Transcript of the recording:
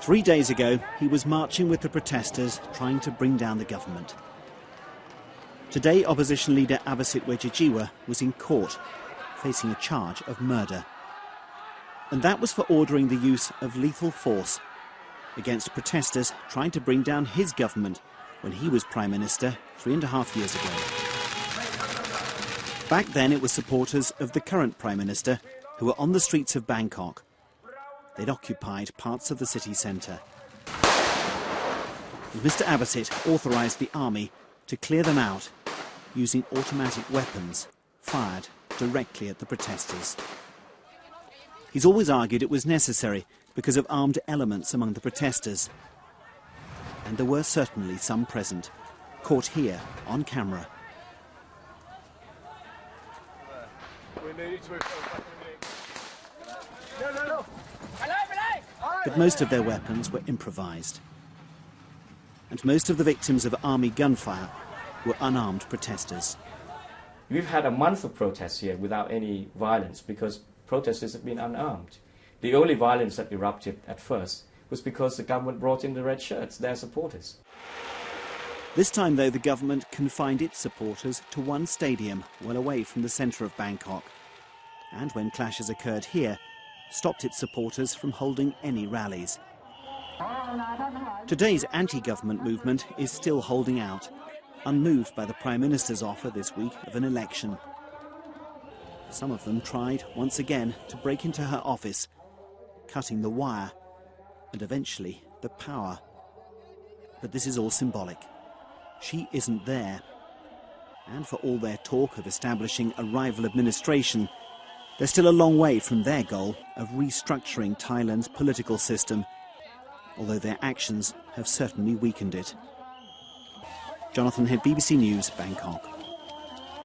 3 days ago, he was marching with the protesters trying to bring down the government. Today, opposition leader Abhisit Vejjajiva was in court, facing a charge of murder. And that was for ordering the use of lethal force against protesters trying to bring down his government when he was Prime Minister 3.5 years ago. Back then, it was supporters of the current Prime Minister who were on the streets of Bangkok. They'd occupied parts of the city centre. And Mr. Abhisit authorised the army to clear them out using automatic weapons fired directly at the protesters. He's always argued it was necessary because of armed elements among the protesters. And there were certainly some present, caught here on camera. But most of their weapons were improvised. And most of the victims of army gunfire were unarmed protesters. We've had a month of protests here without any violence because protesters have been unarmed. The only violence that erupted at first was because the government brought in the red shirts, their supporters. This time, though, the government confined its supporters to one stadium well away from the centre of Bangkok. And when clashes occurred here, stopped its supporters from holding any rallies. Today's anti-government movement is still holding out, unmoved by the Prime Minister's offer this week of an election. Some of them tried once again to break into her office, cutting the wire and eventually the power. But this is all symbolic. She isn't there. And for all their talk of establishing a rival administration, they're still a long way from their goal of restructuring Thailand's political system, although their actions have certainly weakened it. Jonathan Head, BBC News, Bangkok.